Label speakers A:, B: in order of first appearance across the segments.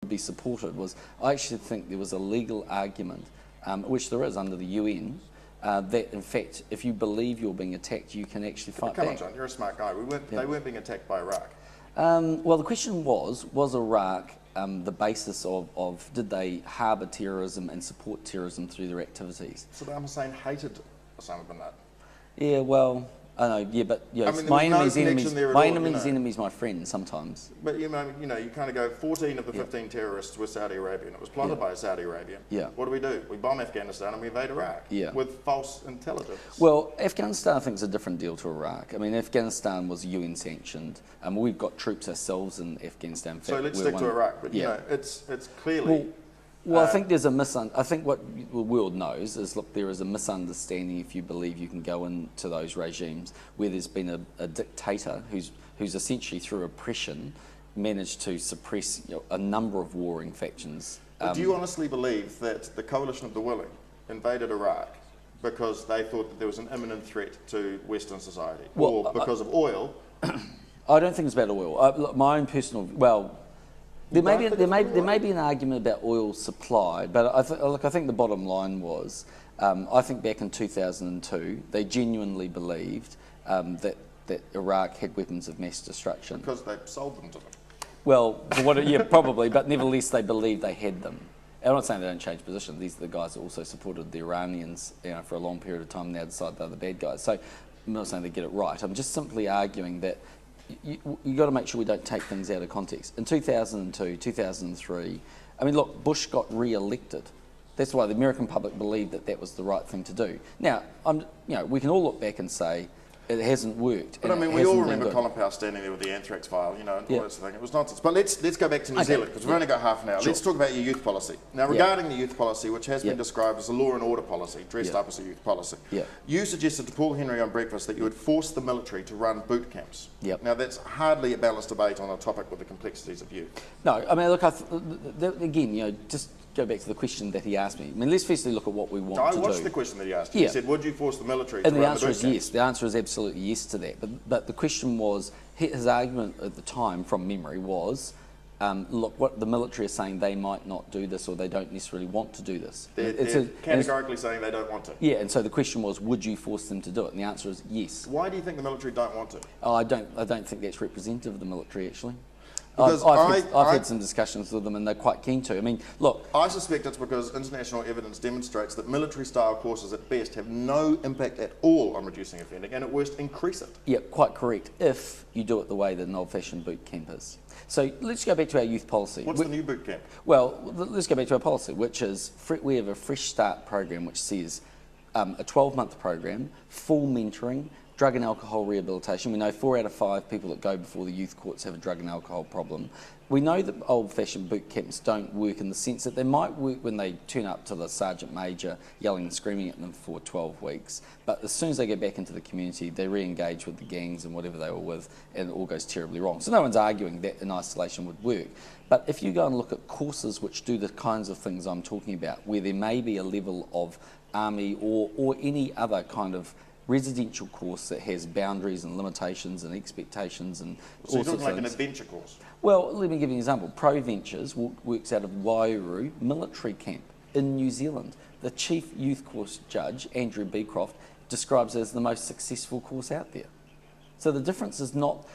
A: be supported was, I actually think there was a legal argument, which there is under the UN, that in fact, if you believe you're being attacked, you can actually fight back.
B: Come on, John, you're a smart guy. They weren't being attacked by Iraq.
A: Well, the question was Iraq the basis of did they harbour terrorism and support terrorism through their activities?
B: Saddam Hussein hated Osama bin Laden.
A: Yeah, well, I know, yeah, but
B: I mean,
A: my enemy's
B: enemy,
A: enemy's my friend sometimes.
B: But you kind of go, 14 of the 15 terrorists were Saudi Arabian. It was plotted by Saudi Arabia.
A: Yeah.
B: What do? We bomb Afghanistan and we invade Iraq with false intelligence.
A: Well, Afghanistan I think is a different deal to Iraq. I mean, Afghanistan was UN sanctioned. We've got troops ourselves in Afghanistan.
B: So let's stick to Iraq. But it's clearly.
A: Well, I think there's I think what the world knows is, look, there is a misunderstanding if you believe you can go into those regimes where there's been a dictator who's essentially through oppression managed to suppress a number of warring factions.
B: But do you honestly believe that the Coalition of the Willing invaded Iraq because they thought that there was an imminent threat to Western society, or because of oil?
A: I don't think it's about oil. Look, my own personal There may be an argument about oil supply, but I think the bottom line was, I think back in 2002, they genuinely believed that Iraq had weapons of mass destruction.
B: Because they sold them to them.
A: Well, probably, but nevertheless they believed they had them. I'm not saying they don't change position. These are the guys that also supported the Iranians, for a long period of time. Now decide they're the bad guys. So I'm not saying they get it right. I'm just simply arguing that you've got to make sure we don't take things out of context. In 2002, 2003, I mean, look, Bush got re-elected. That's why the American public believed that that was the right thing to do. Now, we can all look back and say it hasn't worked.
B: But I mean, we all remember Colin Powell standing there with the anthrax file, and all that sort of thing. It was nonsense. But let's go back to New Zealand, because we've only got half an hour. Sure. Let's talk about your youth policy. Now, regarding the youth policy, which has been described as a law and order policy, dressed up as a youth policy, you suggested to Paul Henry on Breakfast that you would force the military to run boot camps. Now, that's hardly a balanced debate on a topic with the complexities of youth.
A: No, I mean, look, again, just go back to the question that he asked me. I mean, let's firstly look at what we want to do.
B: I watched the question that he asked. He said, would you force the military to
A: run the
B: boot
A: answer
B: camps?
A: is yes. The answer is absolutely yes to that. But the question was, his argument at the time, from memory, was, look, what the military are saying, they might not do this, or they don't necessarily want to do this.
B: They're categorically saying they don't want to.
A: Yeah, and so the question was, would you force them to do it? And the answer is yes.
B: Why do you think the military don't want to?
A: Oh, I don't think that's representative of the military, actually.
B: Because
A: I've had some discussions with them, and they're quite keen to. I mean, look,
B: I suspect it's because international evidence demonstrates that military-style courses at best have no impact at all on reducing offending, and at worst increase it.
A: Yeah, quite correct, if you do it the way that an old-fashioned boot camp is. So let's go back to our youth policy.
B: What's the new boot camp?
A: Well, let's go back to our policy, which is, we have a Fresh Start program which says a 12-month program, full mentoring, drug and alcohol rehabilitation. We know 4 out of 5 people that go before the youth courts have a drug and alcohol problem. We know that old-fashioned boot camps don't work in the sense that they might work when they turn up to the sergeant major yelling and screaming at them for 12 weeks. But as soon as they get back into the community, they re-engage with the gangs and whatever they were with, and it all goes terribly wrong. So no one's arguing that in isolation would work. But if you go and look at courses which do the kinds of things I'm talking about, where there may be a level of army or any other kind of residential course that has boundaries and limitations and expectations and all sorts of things.
B: So you're talking like an adventure course?
A: Well, let me give you an example. Pro Ventures works out of Waiouru Military Camp in New Zealand. The chief youth course judge, Andrew Beecroft, describes it as the most successful course out there. So the difference is not,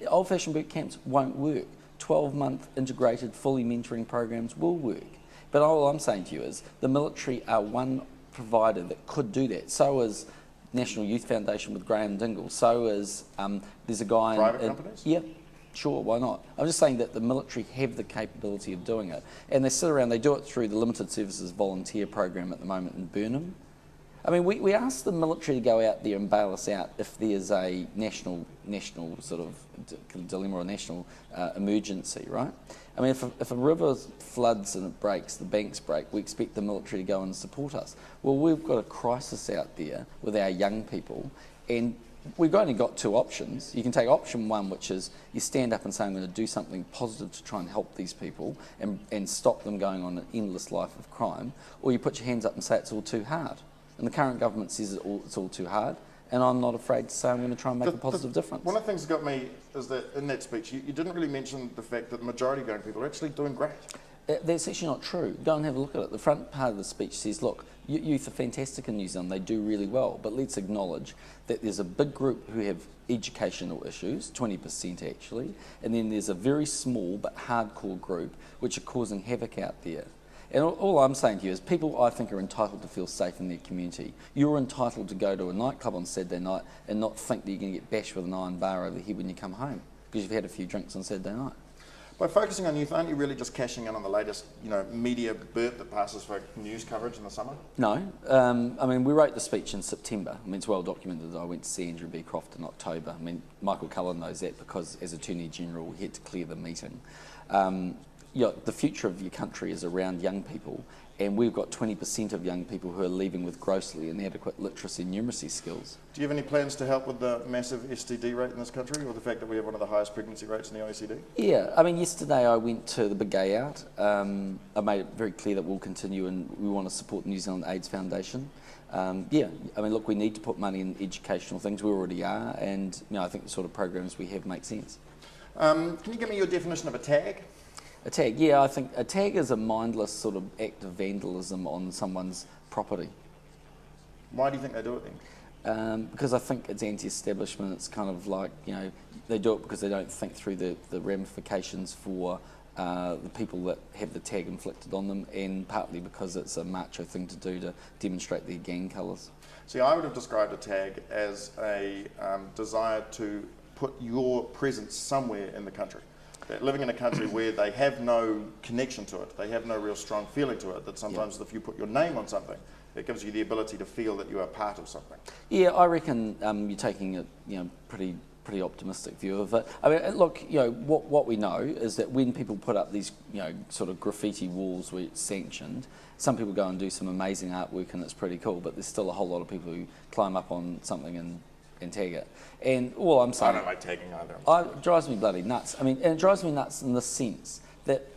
A: old-fashioned boot camps won't work. 12-month integrated, fully mentoring programs will work. But all I'm saying to you is the military are one provider that could do that. So is National Youth Foundation with Graham Dingle. So is, there's a guy...
B: Private companies?
A: Yeah, sure, why not? I'm just saying that the military have the capability of doing it. And they sit around, they do it through the Limited Services Volunteer Program at the moment in Burnham. I mean, we asked the military to go out there and bail us out if there's a national sort of dilemma or national emergency, right? I mean, if a river floods and it breaks, the banks break, we expect the military to go and support us. Well, we've got a crisis out there with our young people, and we've only got 2 options. You can take option 1, which is you stand up and say, I'm going to do something positive to try and help these people and stop them going on an endless life of crime, or you put your hands up and say it's all too hard. And the current government says it's all too hard, and I'm not afraid to say I'm going to try and make a positive difference.
B: One of the things that got me is that in that speech, you didn't really mention the fact that the majority of young people are actually doing great.
A: That's actually not true. Go and have a look at it. The front part of the speech says, look, youth are fantastic in New Zealand, they do really well, but let's acknowledge that there's a big group who have educational issues, 20% actually, and then there's a very small but hardcore group which are causing havoc out there. And all I'm saying to you is people, I think, are entitled to feel safe in their community. You're entitled to go to a nightclub on Saturday night and not think that you're going to get bashed with an iron bar over the head when you come home because you've had a few drinks on Saturday night.
B: By focusing on youth, aren't you really just cashing in on the latest, media burp that passes for news coverage in the summer?
A: No. I mean, we wrote the speech in September. I mean, it's well documented that I went to see Andrew Beecroft in October. I mean, Michael Cullen knows that because as Attorney General, he had to clear the meeting. The future of your country is around young people, and we've got 20% of young people who are leaving with grossly inadequate literacy and numeracy skills.
B: Do you have any plans to help with the massive STD rate in this country, or the fact that we have one of the highest pregnancy rates in the OECD?
A: Yeah, I mean, yesterday I went to the Big Gay Out. I made it very clear that we'll continue and we want to support the New Zealand AIDS Foundation. I mean, look, we need to put money in educational things. We already are, and I think the sort of programs we have make sense.
B: Can you give me your definition of a tag?
A: A tag, yeah, I think a tag is a mindless sort of act of vandalism on someone's property.
B: Why do you think they do it then?
A: Because I think it's anti-establishment. It's kind of like, they do it because they don't think through the ramifications for the people that have the tag inflicted on them, and partly because it's a macho thing to do to demonstrate their gang colours.
B: See, I would have described a tag as a desire to put your presence somewhere in the country. That living in a country where they have no connection to it, they have no real strong feeling to it, that sometimes if you put your name on something, it gives you the ability to feel that you are part of something. Yeah,
A: I reckon you're taking a pretty optimistic view of it. I mean, look, what we know is that when people put up these sort of graffiti walls where it's sanctioned, some people go and do some amazing artwork and it's pretty cool, but there's still a whole lot of people who climb up on something and tag it. And all I'm saying,
B: I don't like tagging either.
A: It drives me bloody nuts. I mean, and it drives me nuts in the sense that,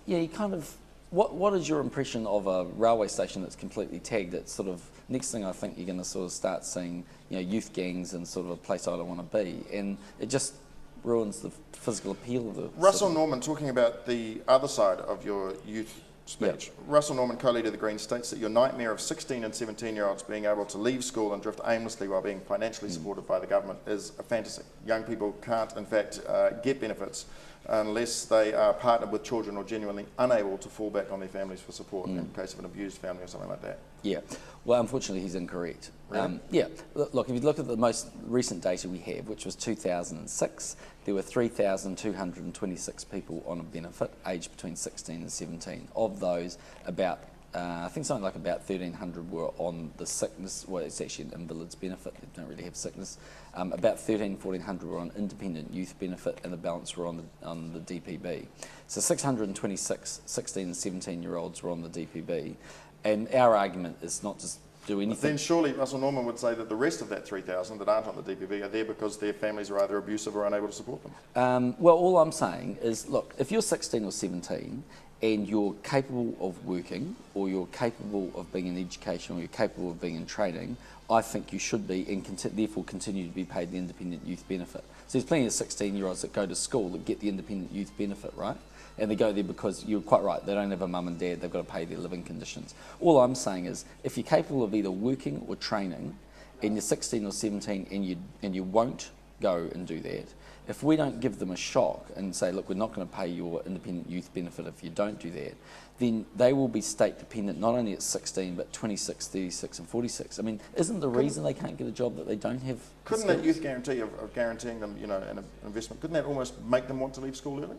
A: you kind of, what is your impression of a railway station that's completely tagged? It's sort of, next thing I think you're going to sort of start seeing, youth gangs and sort of a place I don't want to be. And it just ruins the physical appeal of the
B: Russell
A: city.
B: Norman, talking about the other side of your youth speech. Yep. Russell Norman, co-leader of the Greens, states that your nightmare of 16 and 17-year-olds being able to leave school and drift aimlessly while being financially supported by the government is a fantasy. Young people can't, in fact, get benefits unless they are partnered with children or genuinely unable to fall back on their families for support in case of an abused family or something like that.
A: Yeah, well, unfortunately, he's incorrect.
B: Really?
A: Yeah, look, if you look at the most recent data we have, which was 2006, there were 3,226 people on a benefit, aged between 16 and 17. Of those, about I think something like about 1,300 were on the sickness, well, it's actually an invalid's benefit, they don't really have sickness. About 1,400 were on independent youth benefit, and the balance were on the DPB. So 626 16 and 17-year-olds were on the DPB, and our argument is not just do anything.
B: But then surely Russell Norman would say that the rest of that 3,000 that aren't on the DPB are there because their families are either abusive or unable to support them.
A: Well, all I'm saying is, look, if you're 16 or 17 and you're capable of working, or you're capable of being in education, or you're capable of being in training, I think you should be, and therefore continue to be paid the independent youth benefit. So there's plenty of 16-year-olds that go to school that get the independent youth benefit, right? And they go there because you're quite right, they don't have a mum and dad, they've got to pay their living conditions. All I'm saying is, if you're capable of either working or training, and you're 16 or 17 and you won't go and do that, if we don't give them a shock and say, look, we're not going to pay your independent youth benefit if you don't do that, then they will be state dependent not only at 16 but 26, 36 and 46. I mean, isn't the reason they can't get a job that they don't have?
B: Couldn't that youth guarantee of guaranteeing them, an investment, couldn't that almost make them want to leave school early?